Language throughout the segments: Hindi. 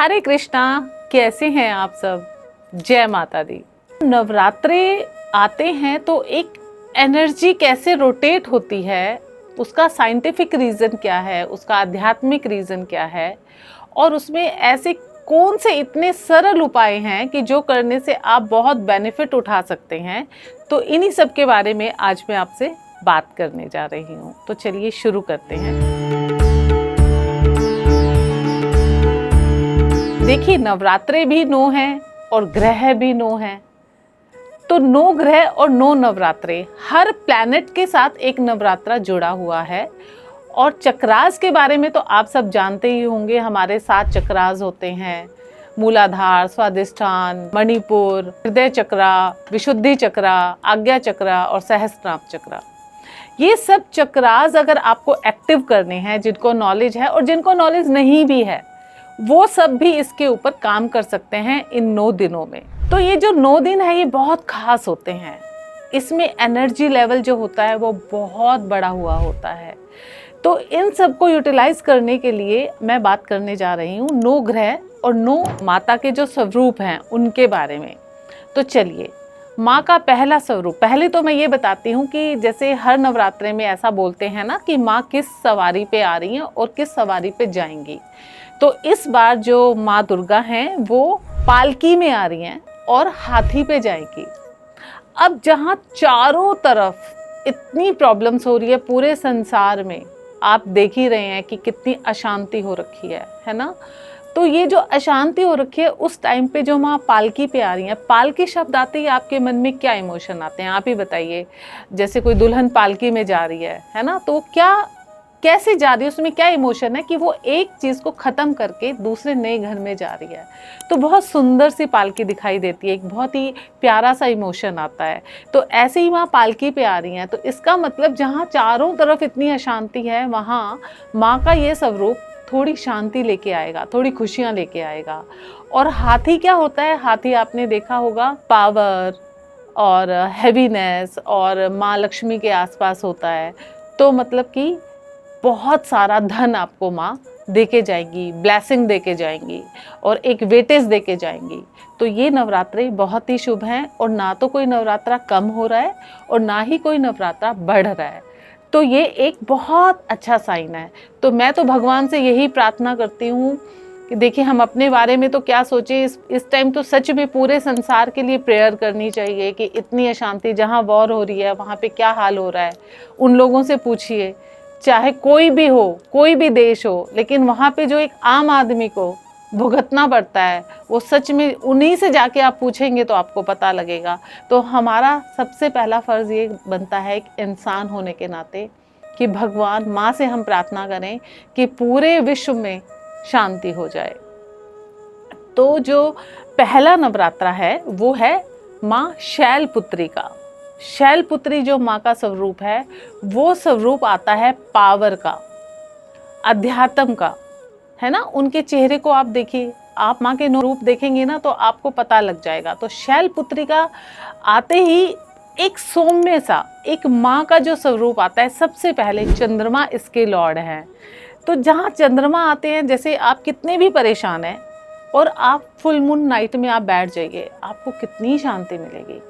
हरे कृष्णा। कैसे हैं आप सब? जय माता दी। नवरात्रे आते हैं तो एक एनर्जी कैसे रोटेट होती है, उसका साइंटिफिक रीज़न क्या है, उसका आध्यात्मिक रीज़न क्या है, और उसमें ऐसे कौन से इतने सरल उपाय हैं कि जो करने से आप बहुत बेनिफिट उठा सकते हैं। तो इन्हीं सब के बारे में आज मैं आपसे बात करने जा रही हूँ। तो चलिए शुरू करते हैं। देखिए, नवरात्रे भी 9 हैं और ग्रह भी 9 हैं। तो 9 ग्रह और 9 नवरात्रे, हर प्लैनेट के साथ एक नवरात्रा जुड़ा हुआ है। और चक्रास के बारे में तो आप सब जानते ही होंगे। हमारे 7 चक्रास होते हैं: मूलाधार, स्वादिष्ठान, मणिपुर, हृदय चक्रा, विशुद्धि चक्रा, आज्ञा चक्रा और सहस्त्रार चक्रा। ये सब चक्रास अगर आपको एक्टिव करने हैं, जिनको नॉलेज है और जिनको नॉलेज नहीं भी है, वो सब भी इसके ऊपर काम कर सकते हैं इन 9 दिनों में। तो ये जो 9 दिन है ये बहुत खास होते हैं। इसमें एनर्जी लेवल जो होता है वो बहुत बड़ा हुआ होता है। तो इन सब को यूटिलाइज करने के लिए मैं बात करने जा रही हूँ 9 ग्रह और 9 माता के जो स्वरूप हैं उनके बारे में। तो चलिए, माँ का पहला स्वरूप, पहले तो मैं ये बताती हूँ कि जैसे हर नवरात्रे में ऐसा बोलते हैं ना कि माँ किस सवारी पे आ रही हैं और किस सवारी पे जाएंगी। तो इस बार जो माँ दुर्गा हैं वो पालकी में आ रही हैं और हाथी पे जाएगी। अब जहाँ चारों तरफ इतनी प्रॉब्लम्स हो रही है पूरे संसार में, आप देख ही रहे हैं कि कितनी अशांति हो रखी है ना। तो ये जो अशांति हो रखी है, उस टाइम पे जो माँ पालकी पे आ रही हैं, पालकी शब्द आते ही आपके मन में क्या इमोशन आते हैं, आप ही बताइए। जैसे कोई दुल्हन पालकी में जा रही है ना, तो क्या कैसे जा रही है, उसमें क्या इमोशन है कि वो एक चीज़ को ख़त्म करके दूसरे नए घर में जा रही है। तो बहुत सुंदर सी पालकी दिखाई देती है, एक बहुत ही प्यारा सा इमोशन आता है। तो ऐसे ही वहाँ पालकी पे आ रही हैं, तो इसका मतलब जहाँ चारों तरफ इतनी अशांति है, वहाँ माँ का ये स्वरूप थोड़ी शांति लेके आएगा, थोड़ी खुशियाँ लेके आएगा। और हाथी क्या होता है? हाथी आपने देखा होगा पावर और हैवीनेस और माँ लक्ष्मी के आसपास होता है। तो मतलब कि बहुत सारा धन आपको माँ देके जाएंगी, ब्लेसिंग देके जाएंगी और एक वेटेज देके जाएंगी। तो ये नवरात्रे बहुत ही शुभ हैं और ना तो कोई नवरात्रा कम हो रहा है और ना ही कोई नवरात्रा बढ़ रहा है। तो ये एक बहुत अच्छा साइन है। तो मैं तो भगवान से यही प्रार्थना करती हूँ कि देखिए, हम अपने बारे में तो क्या सोचे, इस टाइम तो सच में पूरे संसार के लिए प्रेयर करनी चाहिए कि इतनी अशांति, जहाँ वॉर हो रही है वहाँ पे क्या हाल हो रहा है, उन लोगों से पूछिए। चाहे कोई भी हो, कोई भी देश हो, लेकिन वहाँ पे जो एक आम आदमी को भुगतना पड़ता है, वो सच में उन्हीं से जाके आप पूछेंगे तो आपको पता लगेगा। तो हमारा सबसे पहला फ़र्ज़ ये बनता है एक इंसान होने के नाते कि भगवान माँ से हम प्रार्थना करें कि पूरे विश्व में शांति हो जाए। तो जो पहला नवरात्रा है वो है माँ शैलपुत्री का। शैलपुत्री जो माँ का स्वरूप है, वो स्वरूप आता है पावर का, अध्यात्म का, है ना। उनके चेहरे को आप देखिए, आप माँ के रूप देखेंगे ना तो आपको पता लग जाएगा। तो शैलपुत्री का आते ही एक सौम्य सा, एक माँ का जो स्वरूप आता है, सबसे पहले चंद्रमा इसके लॉर्ड हैं। तो जहाँ चंद्रमा आते हैं, जैसे आप कितने भी परेशान हैं और आप फुल मून नाइट में आप बैठ जाइए, आपको कितनी शांति मिलेगी।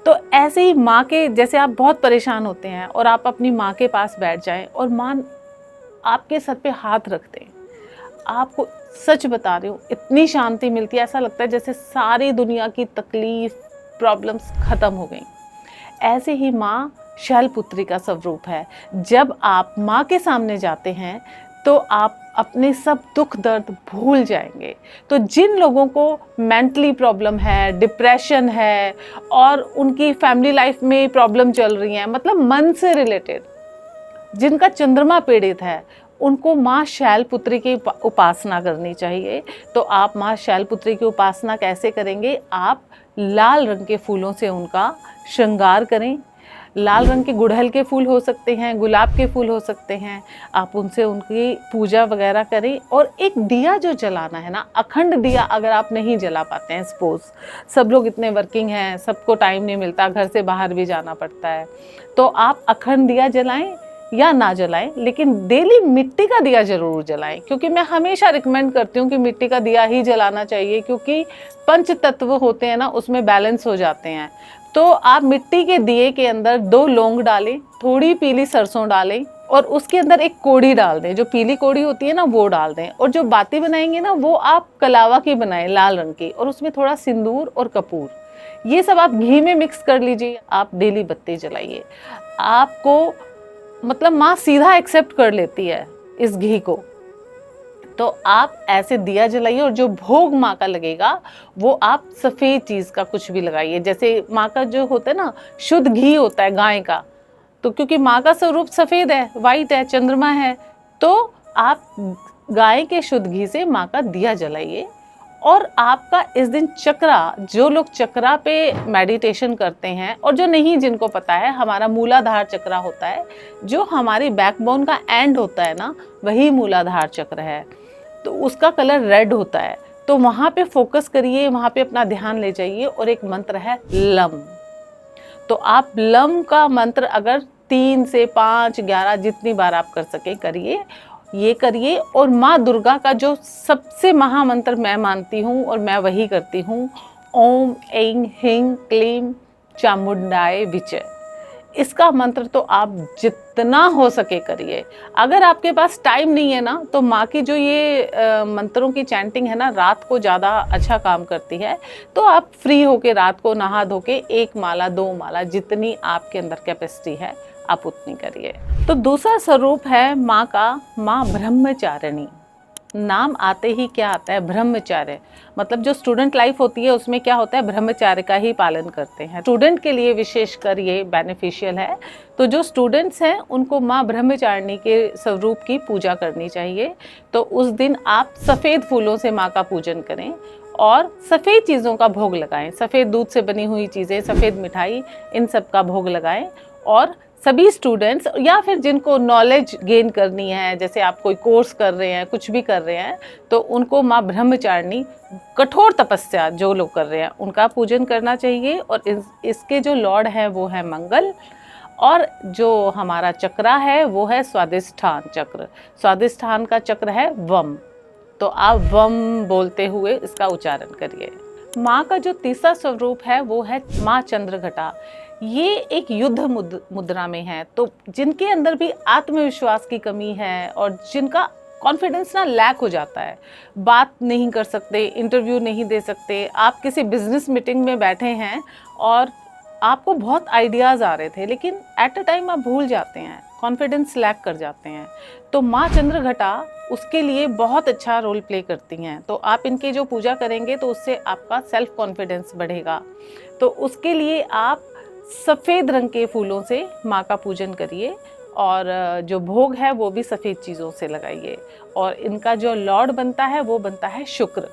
तो ऐसे ही माँ के, जैसे आप बहुत परेशान होते हैं और आप अपनी माँ के पास बैठ जाएं और माँ आपके सर पे हाथ रख दें, आपको सच बता रही हूँ इतनी शांति मिलती है, ऐसा लगता है जैसे सारी दुनिया की तकलीफ, प्रॉब्लम्स ख़त्म हो गई। ऐसे ही माँ शैलपुत्री का स्वरूप है। जब आप माँ के सामने जाते हैं तो आप अपने सब दुख दर्द भूल जाएंगे। तो जिन लोगों को मेंटली प्रॉब्लम है, डिप्रेशन है और उनकी फैमिली लाइफ में प्रॉब्लम चल रही है, मतलब मन से रिलेटेड, जिनका चंद्रमा पीड़ित है, उनको माँ शैलपुत्री की उपासना करनी चाहिए। तो आप माँ शैलपुत्री की उपासना कैसे करेंगे? आप लाल रंग के फूलों से उनका श्रृंगार करें। लाल रंग के गुड़हल के फूल हो सकते हैं, गुलाब के फूल हो सकते हैं, आप उनसे उनकी पूजा वगैरह करें। और एक दिया जो जलाना है ना, अखंड दिया अगर आप नहीं जला पाते हैं, सपोज सब लोग इतने वर्किंग हैं, सबको टाइम नहीं मिलता, घर से बाहर भी जाना पड़ता है, तो आप अखंड दिया जलाएं या ना जलाएं, लेकिन डेली मिट्टी का दिया जरूर जलाएं, क्योंकि मैं हमेशा रिकमेंड करती हूँ कि मिट्टी का दिया ही जलाना चाहिए, क्योंकि पंच तत्व होते हैं ना, उसमें बैलेंस हो जाते हैं। तो आप मिट्टी के दिए के अंदर 2 लौंग डालें, थोड़ी पीली सरसों डालें और उसके अंदर एक कोड़ी डाल दें, जो पीली कोड़ी होती है ना वो डाल दें। और जो बाती बनाएंगे ना वो आप कलावा की बनाएं, लाल रंग की, और उसमें थोड़ा सिंदूर और कपूर, ये सब आप घी में मिक्स कर लीजिए। आप डेली बत्ती जलाइए, आपको मतलब माँ सीधा एक्सेप्ट कर लेती है इस घी को। तो आप ऐसे दिया जलाइए, और जो भोग माँ का लगेगा वो आप सफ़ेद चीज़ का कुछ भी लगाइए। जैसे माँ का जो होता है ना, शुद्ध घी होता है गाय का, तो क्योंकि माँ का स्वरूप सफ़ेद है, वाइट है, चंद्रमा है, तो आप गाय के शुद्ध घी से माँ का दिया जलाइए। और आपका इस दिन चक्रा, जो लोग चक्रा पे मेडिटेशन करते हैं और जो नहीं, जिनको पता है, हमारा मूलाधार चक्रा होता है, जो हमारी बैकबोन का एंड होता है ना, वही मूलाधार चक्र है। तो उसका कलर रेड होता है। तो वहाँ पे फोकस करिए, वहाँ पे अपना ध्यान ले जाइए, और एक मंत्र है लम। तो आप लम का मंत्र अगर 3 से 5, 11 जितनी बार आप कर सके करिए, ये करिए। और माँ दुर्गा का जो सबसे महामंत्र मैं मानती हूँ और मैं वही करती हूँ, ओम ऐं ह्रीं क्लीं चामुंडाय विचे। इसका मंत्र तो आप जितना हो सके करिए। अगर आपके पास टाइम नहीं है ना, तो माँ की जो ये मंत्रों की चैंटिंग है ना, रात को ज़्यादा अच्छा काम करती है। तो आप फ्री होके रात को नहा धो के 1 माला 2 माला, जितनी आपके अंदर कैपेसिटी है आप उतनी करिए। तो दूसरा स्वरूप है माँ का, माँ ब्रह्मचारिणी। नाम आते ही क्या आता है, ब्रह्मचर्य। मतलब जो स्टूडेंट लाइफ होती है उसमें क्या होता है, ब्रह्मचर्य का ही पालन करते हैं। स्टूडेंट के लिए विशेषकर ये बेनिफिशियल है। तो जो स्टूडेंट्स हैं उनको माँ ब्रह्मचारिणी के स्वरूप की पूजा करनी चाहिए। तो उस दिन आप सफ़ेद फूलों से माँ का पूजन करें और सफ़ेद चीज़ों का भोग लगाएं। सफ़ेद दूध से बनी हुई चीज़ें, सफ़ेद मिठाई, इन सब का भोग लगाएं। और सभी स्टूडेंट्स या फिर जिनको नॉलेज गेन करनी है, जैसे आप कोई कोर्स कर रहे हैं, कुछ भी कर रहे हैं, तो उनको माँ ब्रह्मचारिणी, कठोर तपस्या जो लोग कर रहे हैं, उनका पूजन करना चाहिए। और इसके जो लॉर्ड हैं वो है मंगल, और जो हमारा चक्रा है वो है स्वादिष्ठान चक्र। स्वादिष्ठान का चक्र है वम। तो आप वम बोलते हुए इसका उच्चारण करिए। माँ का जो तीसरा स्वरूप है वो है माँ चंद्रघटा। ये एक युद्ध मुद्रा में है। तो जिनके अंदर भी आत्मविश्वास की कमी है और जिनका कॉन्फिडेंस ना लैक हो जाता है, बात नहीं कर सकते, इंटरव्यू नहीं दे सकते, आप किसी बिजनेस मीटिंग में बैठे हैं और आपको बहुत आइडियाज़ आ रहे थे, लेकिन एट अ टाइम आप भूल जाते हैं, कॉन्फिडेंस लैक कर जाते हैं, तो माँ चंद्रघटा उसके लिए बहुत अच्छा रोल प्ले करती हैं। तो आप इनकी जो पूजा करेंगे तो उससे आपका सेल्फ कॉन्फिडेंस बढ़ेगा। तो उसके लिए आप सफ़ेद रंग के फूलों से माँ का पूजन करिए, और जो भोग है वो भी सफ़ेद चीज़ों से लगाइए। और इनका जो लॉर्ड बनता है वो बनता है शुक्र।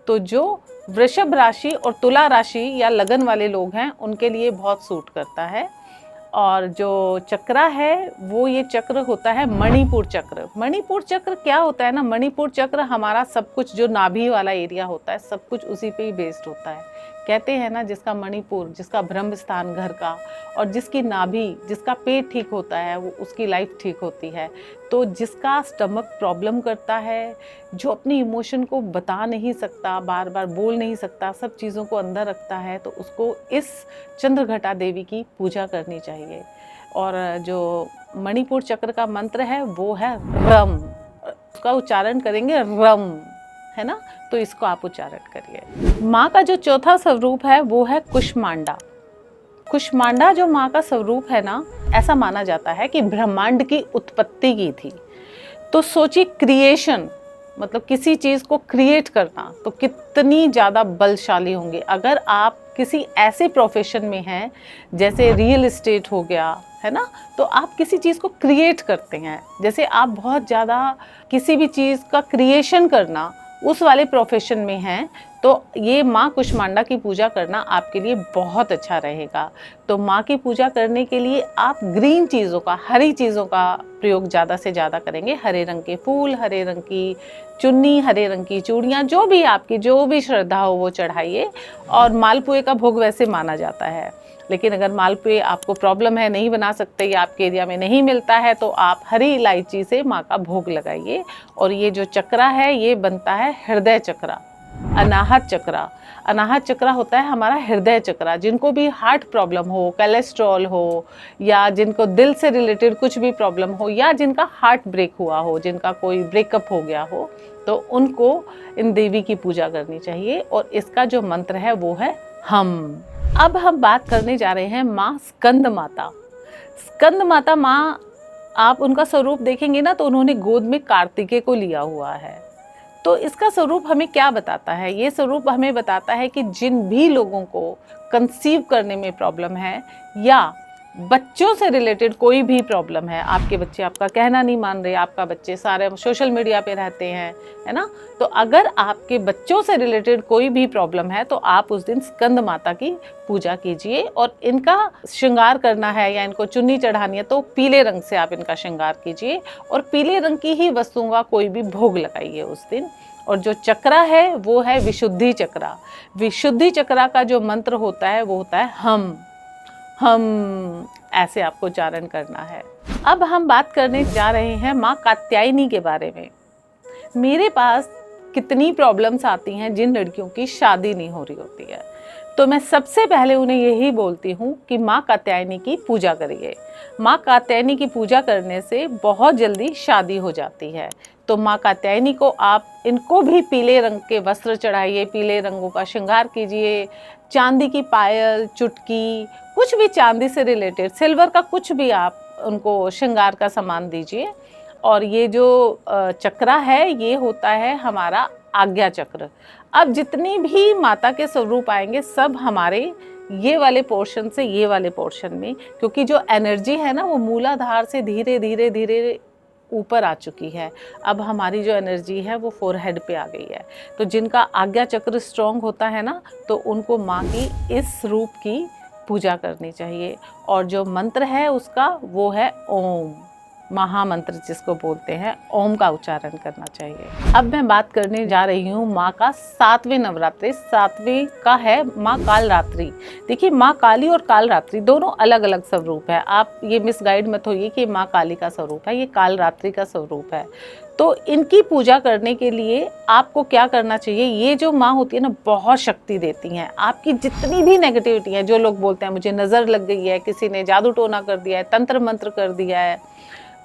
तो जो वृषभ राशि और तुला राशि या लगन वाले लोग हैं उनके लिए बहुत सूट करता है। और जो चक्रा है वो ये चक्र होता है मणिपुर चक्र। मणिपुर चक्र क्या होता है ना, मणिपुर चक्र हमारा सब कुछ, जो नाभि वाला एरिया होता है, सब कुछ उसी पे ही बेस्ड होता है। कहते हैं ना, जिसका मणिपुर, जिसका ब्रह्म स्थान घर का, और जिसकी नाभि, जिसका पेट ठीक होता है, वो उसकी लाइफ ठीक होती है। तो जिसका स्टमक प्रॉब्लम करता है, जो अपनी इमोशन को बता नहीं सकता, बार बार बोल नहीं सकता, सब चीज़ों को अंदर रखता है, तो उसको इस चंद्रघटा देवी की पूजा करनी चाहिए। और जो मणिपुर चक्र का मंत्र है वो है रम। उसका उच्चारण करेंगे रम, है ना, तो इसको आप उच्चारण करिए। माँ का जो चौथा स्वरूप है वो है कुष्मांडा। कुष्मांडा जो माँ का स्वरूप है ना, ऐसा माना जाता है कि ब्रह्मांड की उत्पत्ति की थी। तो सोचिए, क्रिएशन मतलब किसी चीज़ को क्रिएट करना, तो कितनी ज़्यादा बलशाली होंगे। अगर आप किसी ऐसे प्रोफेशन में हैं जैसे रियल एस्टेट हो गया, है ना, तो आप किसी चीज़ को क्रिएट करते हैं, जैसे आप बहुत ज़्यादा किसी भी चीज़ का क्रिएशन करना उस वाले प्रोफेशन में हैं, तो ये माँ कुष्मांडा की पूजा करना आपके लिए बहुत अच्छा रहेगा। तो माँ की पूजा करने के लिए आप ग्रीन चीज़ों का, हरी चीज़ों का प्रयोग ज़्यादा से ज़्यादा करेंगे। हरे रंग के फूल, हरे रंग की चुन्नी, हरे रंग की चूड़ियाँ, जो भी आपकी जो भी श्रद्धा हो वो चढ़ाइए। और मालपुए का भोग वैसे माना जाता है। लेकिन अगर मालपुए आपको प्रॉब्लम है, नहीं बना सकते या आपके एरिया में नहीं मिलता है, तो आप हरी इलायची से माँ का भोग लगाइए। और ये जो चक्रा है ये बनता है हृदय चक्रा, अनाहत चक्रा। अनाहत चक्रा होता है हमारा हृदय चक्रा। जिनको भी हार्ट प्रॉब्लम हो, कोलेस्ट्रॉल हो, या जिनको दिल से रिलेटेड कुछ भी प्रॉब्लम हो, या जिनका हार्ट ब्रेक हुआ हो, जिनका कोई ब्रेकअप हो गया हो, तो उनको इन देवी की पूजा करनी चाहिए। और इसका जो मंत्र है वो है हम। अब हम बात करने जा रहे हैं माँ स्कंद माता। स्कंद माता माँ, आप उनका स्वरूप देखेंगे ना तो उन्होंने गोद में कार्तिकेय को लिया हुआ है। तो इसका स्वरूप हमें क्या बताता है? ये स्वरूप हमें बताता है कि जिन भी लोगों को कंसीव करने में प्रॉब्लम है या बच्चों से रिलेटेड कोई भी प्रॉब्लम है, आपके बच्चे आपका कहना नहीं मान रहे, आपका बच्चे सारे सोशल मीडिया पे रहते हैं, है ना, तो अगर आपके बच्चों से रिलेटेड कोई भी प्रॉब्लम है तो आप उस दिन स्कंद माता की पूजा कीजिए। और इनका श्रृंगार करना है या इनको चुन्नी चढ़ानी है तो पीले रंग से आप इनका श्रृंगार कीजिए और पीले रंग की ही वस्तुओं का कोई भी भोग लगाइए उस दिन। और जो चक्रा है वो है विशुद्धि चक्रा। विशुद्धि चक्रा का जो मंत्र होता है वो होता है हम, ऐसे आपको उच्चारण करना है। अब हम बात करने जा रहे हैं माँ कात्यायनी के बारे में। मेरे पास कितनी प्रॉब्लम्स आती हैं जिन लड़कियों की शादी नहीं हो रही होती है, तो मैं सबसे पहले उन्हें यही बोलती हूँ कि माँ कात्यायनी की पूजा करिए। माँ कात्यायनी की पूजा करने से बहुत जल्दी शादी हो जाती है। तो माँ कात्यायनी को आप इनको भी पीले रंग के वस्त्र चढ़ाइए, पीले रंगों का श्रृंगार कीजिए, चांदी की पायल, चुटकी, कुछ भी चांदी से रिलेटेड, सिल्वर का कुछ भी आप उनको श्रृंगार का सामान दीजिए। और ये जो चक्रा है ये होता है हमारा आज्ञा चक्र। अब जितनी भी माता के स्वरूप आएंगे सब हमारे ये वाले पोर्शन से ये वाले पोर्शन में, क्योंकि जो एनर्जी है ना वो मूलाधार से धीरे धीरे धीरे ऊपर आ चुकी है। अब हमारी जो एनर्जी है वो फोरहेड पे आ गई है। तो जिनका आज्ञा चक्र स्ट्रॉन्ग होता है ना तो उनको माँ की इस रूप की पूजा करनी चाहिए। और जो मंत्र है उसका वो है ओम, महामंत्र जिसको बोलते हैं, ओम का उच्चारण करना चाहिए। अब मैं बात करने जा रही हूँ माँ का 7वें नवरात्रि। 7वें का है माँ कालरात्रि। देखिए माँ काली और कालरात्रि दोनों अलग अलग स्वरूप है। आप ये मिसगाइड मत होइए कि माँ काली का स्वरूप है, ये कालरात्रि का स्वरूप है। तो इनकी पूजा करने के लिए आपको क्या करना चाहिए? ये जो माँ होती है ना बहुत शक्ति देती हैं। आपकी जितनी भी नेगेटिविटी है, जो लोग बोलते हैं मुझे नज़र लग गई है, किसी ने जादू टोना कर दिया है, तंत्र मंत्र कर दिया है,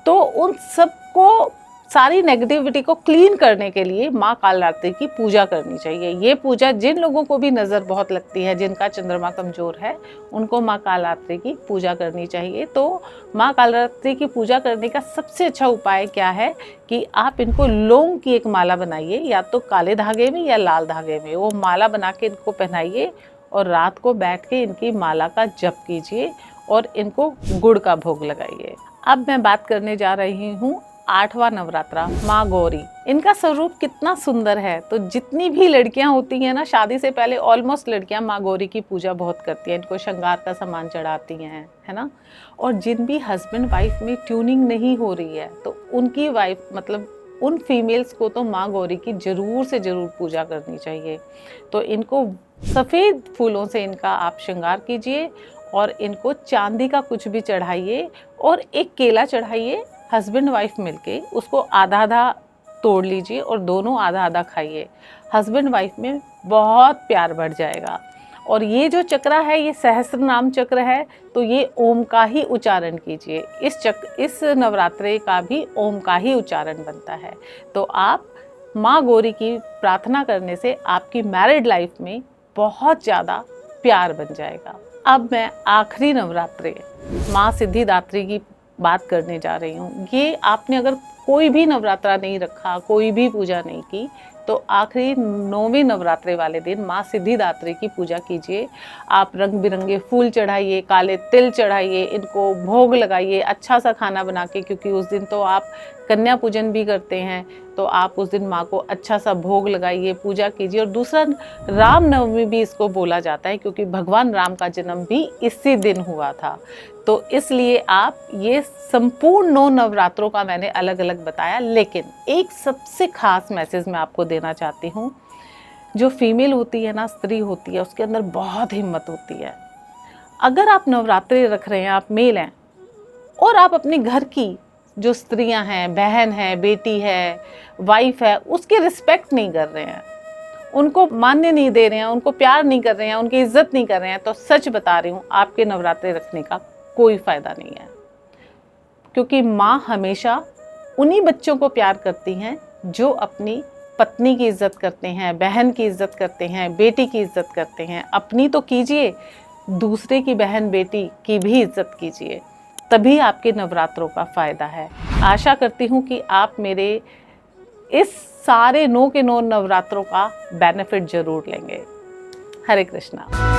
तो उन सबको, सारी नेगेटिविटी को क्लीन करने के लिए माँ कालरात्रि की पूजा करनी चाहिए। ये पूजा जिन लोगों को भी नज़र बहुत लगती है, जिनका चंद्रमा कमज़ोर है, उनको माँ कालरात्रि की पूजा करनी चाहिए। तो माँ कालरात्रि की पूजा करने का सबसे अच्छा उपाय क्या है कि आप इनको लौंग की एक माला बनाइए, या तो काले धागे में या लाल धागे में, वो माला बना के इनको पहनाइए और रात को बैठ के इनकी माला का जप कीजिए और इनको गुड़ का भोग लगाइए। अब मैं बात करने जा रही हूँ 8वां नवरात्रा, माँ गौरी। इनका स्वरूप कितना सुंदर है। तो जितनी भी लड़कियां होती हैं ना शादी से पहले, ऑलमोस्ट लड़कियां माँ गौरी की पूजा बहुत करती हैं, इनको श्रृंगार का सामान चढ़ाती हैं, है ना। और जिन भी हस्बैंड वाइफ में ट्यूनिंग नहीं हो रही है तो उनकी वाइफ, मतलब उन फीमेल्स को तो माँ गौरी की ज़रूर से ज़रूर पूजा करनी चाहिए। तो इनको सफ़ेद फूलों से इनका आप श्रृंगार कीजिए और इनको चांदी का कुछ भी चढ़ाइए और एक केला चढ़ाइए। हस्बैंड वाइफ मिलके उसको आधा आधा तोड़ लीजिए और दोनों आधा आधा खाइए। हस्बैंड वाइफ में बहुत प्यार बढ़ जाएगा। और ये जो चक्र है ये सहस्त्र नाम चक्र है, तो ये ओम का ही उच्चारण कीजिए। इस नवरात्रि का भी ओम का ही उच्चारण बनता है। तो आप माँ गौरी की प्रार्थना करने से आपकी मैरिड लाइफ में बहुत ज़्यादा प्यार बन जाएगा। अब मैं आखिरी नवरात्रि माँ सिद्धिदात्री की बात करने जा रही हूँ। ये आपने अगर कोई भी नवरात्रा नहीं रखा, कोई भी पूजा नहीं की, तो आखिरी 9वें नवरात्रे वाले दिन माँ सिद्धिदात्री की पूजा कीजिए। आप रंग बिरंगे फूल चढ़ाइए, काले तिल चढ़ाइए, इनको भोग लगाइए अच्छा सा खाना बना के, क्योंकि उस दिन तो आप कन्या पूजन भी करते हैं। तो आप उस दिन माँ को अच्छा सा भोग लगाइए, पूजा कीजिए। और दूसरा, राम नवमी भी इसको बोला जाता है क्योंकि भगवान राम का जन्म भी इसी दिन हुआ था। तो इसलिए आप ये संपूर्ण 9 नवरात्रों का मैंने अलग अलग बताया, लेकिन एक सबसे खास मैसेज मैं आपको देना चाहती हूँ। जो फीमेल होती है ना, स्त्री होती है, उसके अंदर बहुत हिम्मत होती है। अगर आप नवरात्रि रख रहे हैं, आप मेल हैं और आप अपने घर की जो स्त्रियां हैं, बहन है, बेटी है, वाइफ है, उसकी रिस्पेक्ट नहीं कर रहे हैं, उनको मान्य नहीं दे रहे हैं, उनको प्यार नहीं कर रहे हैं, उनकी इज्जत नहीं कर रहे हैं, तो सच बता रही हूँ आपके नवरात्रि रखने का कोई फ़ायदा नहीं है। क्योंकि माँ हमेशा उन्हीं बच्चों को प्यार करती हैं जो अपनी पत्नी की इज्जत करते हैं, बहन की इज्जत करते हैं, बेटी की इज्जत करते हैं। अपनी तो कीजिए, दूसरे की बहन बेटी की भी इज्जत कीजिए, तभी आपके नवरात्रों का फ़ायदा है। आशा करती हूँ कि आप मेरे इस सारे 9 के 9 नवरात्रों का बेनिफिट ज़रूर लेंगे। हरे कृष्णा।